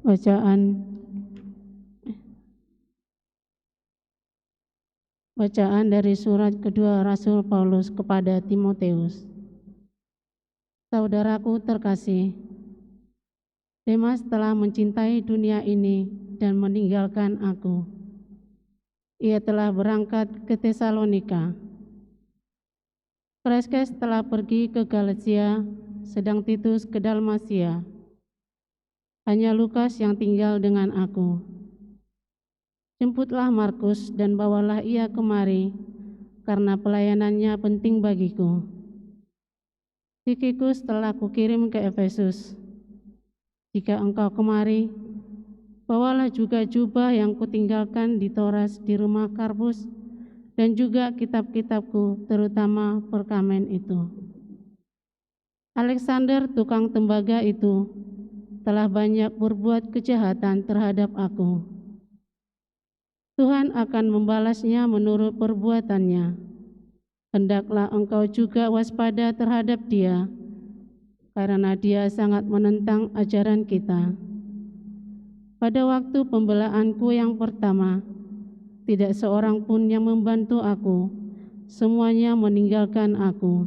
Bacaan dari surat kedua Rasul Paulus kepada Timoteus. Saudaraku terkasih, Demas telah mencintai dunia ini dan meninggalkan aku. Ia telah berangkat ke Tesalonika. Kreskes telah pergi ke Galatia, sedang Titus ke Dalmasia. Hanya Lukas yang tinggal dengan aku. Jemputlah Markus dan bawalah ia kemari, karena pelayanannya penting bagiku. Tikhikus telah kukirim ke Efesus. Jika engkau kemari, bawalah juga jubah yang kutinggalkan di Toras di rumah Karpus, dan juga kitab-kitabku, terutama perkamen itu. Alexander, tukang tembaga itu, telah banyak berbuat kejahatan terhadap aku. Tuhan akan membalasnya menurut perbuatannya. Hendaklah engkau juga waspada terhadap dia, karena dia sangat menentang ajaran kita. Pada waktu pembelaanku yang pertama, tidak seorang pun yang membantu aku, semuanya meninggalkan aku.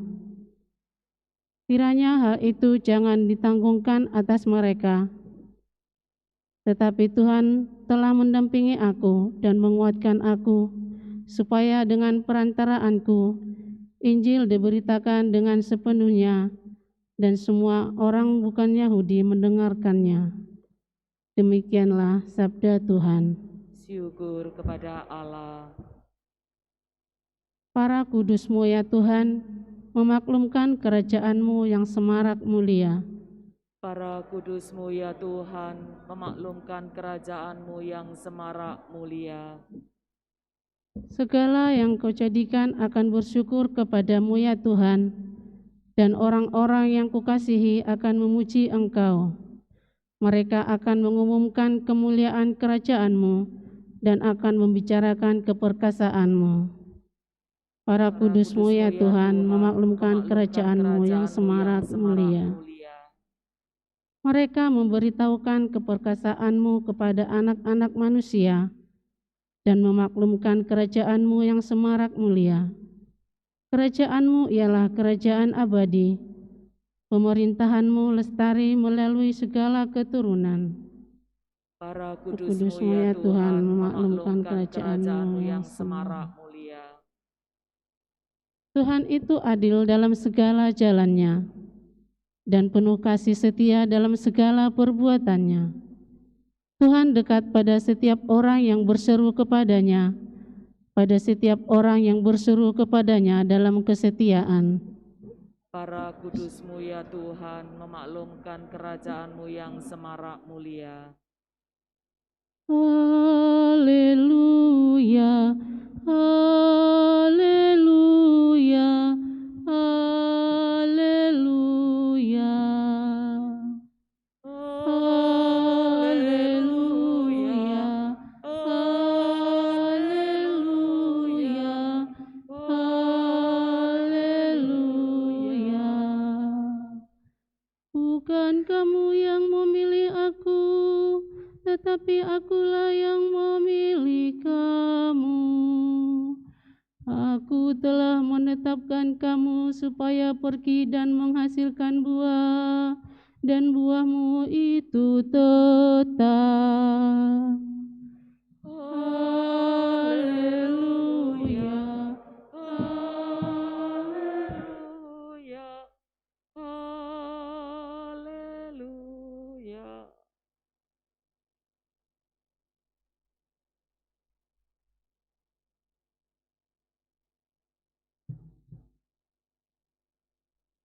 Kiranya hal itu jangan ditanggungkan atas mereka, tetapi Tuhan telah mendampingi aku dan menguatkan aku, supaya dengan perantaraanku, Injil diberitakan dengan sepenuhnya, dan semua orang bukan Yahudi mendengarkannya. Demikianlah sabda Tuhan. Syukur kepada Allah. Para kudus-Mu ya Tuhan, memaklumkan kerajaan-Mu yang semarak mulia. Para kudus-Mu ya Tuhan, memaklumkan kerajaan-Mu yang semarak mulia. Segala yang Kau jadikan akan bersyukur kepadamu ya Tuhan, dan orang-orang yang Kukasihi akan memuji Engkau. Mereka akan mengumumkan kemuliaan kerajaan-Mu dan akan membicarakan keperkasaan-Mu. Para kudus-Mu ya Tuhan, memaklumkan kerajaan-Mu yang semarak mulia. Mereka memberitahukan keperkasaan-Mu kepada anak-anak manusia dan memaklumkan kerajaan-Mu yang semarak mulia. Kerajaan-Mu ialah kerajaan abadi. Pemerintahan-Mu lestari melalui segala keturunan. Para kudus-Mu ya Tuhan, memaklumkan kerajaan-Mu yang semarak mulia. Tuhan itu adil dalam segala jalannya dan penuh kasih setia dalam segala perbuatannya. Tuhan dekat pada setiap orang yang berseru kepadanya, pada setiap orang yang berseru kepadanya dalam kesetiaan. Para kudus-Mu ya Tuhan, memaklumkan kerajaan-Mu yang semarak mulia. Haleluya, haleluya, haleluya. Haleluya, haleluya, haleluya. Bukan kamu yang memilih aku, tetapi akulah yang memilih kamu. Aku telah menetapkan kamu supaya pergi dan menghasilkan buah, dan buahmu itu tetap. Haleluya, Haleluya, haleluya.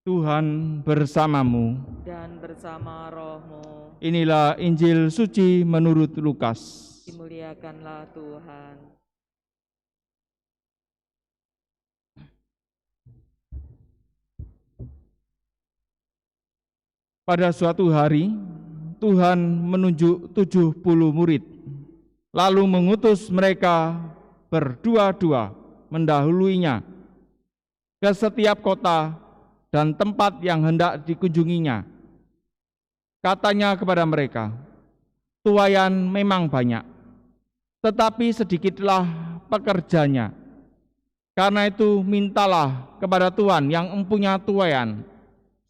Tuhan bersamamu. Dan bersama rohmu. Inilah Injil suci menurut Lukas. Dimuliakanlah Tuhan. Pada suatu hari, Tuhan menunjuk 70 murid, lalu mengutus mereka berdua-dua mendahuluinya ke setiap kota dan tempat yang hendak dikunjunginya. Katanya kepada mereka, tuaian memang banyak, tetapi sedikitlah pekerjanya. Karena itu mintalah kepada Tuhan yang empunya tuaian,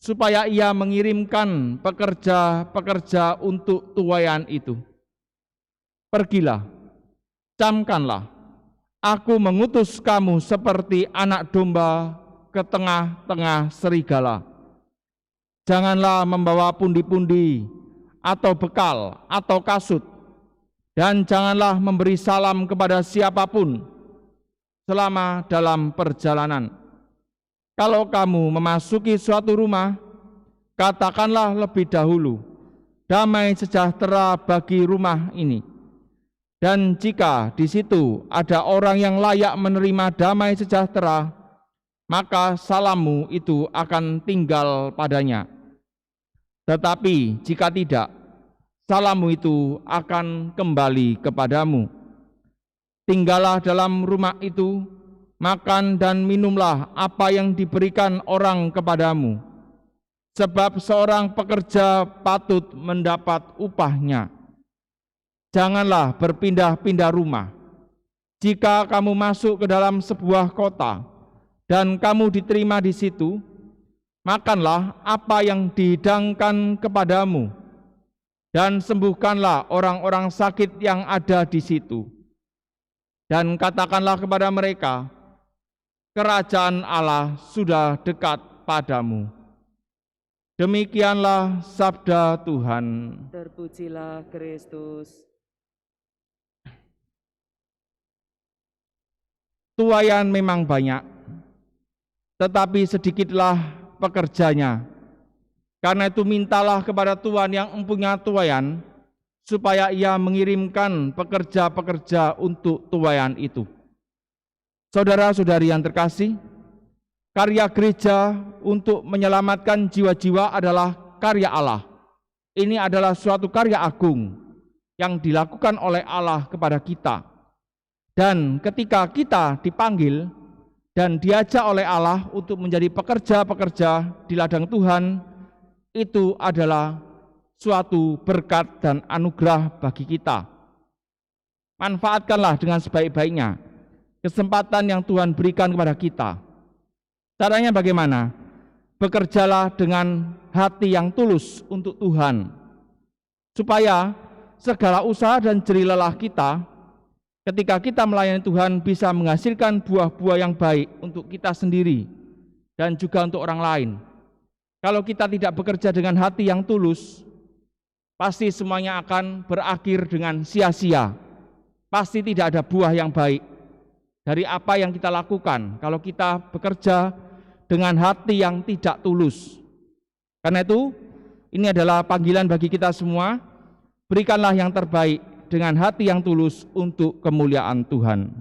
supaya Ia mengirimkan pekerja-pekerja untuk tuaian itu. Pergilah, camkanlah, aku mengutus kamu seperti anak domba ke tengah-tengah serigala. Janganlah membawa pundi-pundi, atau bekal, atau kasut, dan janganlah memberi salam kepada siapapun selama dalam perjalanan. Kalau kamu memasuki suatu rumah, katakanlah lebih dahulu, damai sejahtera bagi rumah ini. Dan jika di situ ada orang yang layak menerima damai sejahtera, maka salammu itu akan tinggal padanya. Tetapi jika tidak, salammu itu akan kembali kepadamu. Tinggallah dalam rumah itu, makan dan minumlah apa yang diberikan orang kepadamu, sebab seorang pekerja patut mendapat upahnya. Janganlah berpindah-pindah rumah. Jika kamu masuk ke dalam sebuah kota dan kamu diterima di situ, makanlah apa yang dihidangkan kepadamu dan sembuhkanlah orang-orang sakit yang ada di situ. Dan katakanlah kepada mereka, kerajaan Allah sudah dekat padamu. Demikianlah sabda Tuhan. Terpujilah Kristus. Tuaian memang banyak, tetapi sedikitlah pekerjanya. Karena itu mintalah kepada Tuhan yang empunya tuaian, supaya Ia mengirimkan pekerja-pekerja untuk tuaian itu. Saudara-saudari yang terkasih, karya gereja untuk menyelamatkan jiwa-jiwa adalah karya Allah. Ini adalah suatu karya agung yang dilakukan oleh Allah kepada kita. Dan ketika kita dipanggil dan diajak oleh Allah untuk menjadi pekerja-pekerja di ladang Tuhan, itu adalah suatu berkat dan anugerah bagi kita. Manfaatkanlah dengan sebaik-baiknya kesempatan yang Tuhan berikan kepada kita. Caranya bagaimana? Bekerjalah dengan hati yang tulus untuk Tuhan, supaya segala usaha dan jerih lelah kita ketika kita melayani Tuhan bisa menghasilkan buah-buah yang baik untuk kita sendiri dan juga untuk orang lain. Kalau kita tidak bekerja dengan hati yang tulus, pasti semuanya akan berakhir dengan sia-sia. Pasti tidak ada buah yang baik dari apa yang kita lakukan kalau kita bekerja dengan hati yang tidak tulus. Karena itu, ini adalah panggilan bagi kita semua, berikanlah yang terbaik dengan hati yang tulus untuk kemuliaan Tuhan.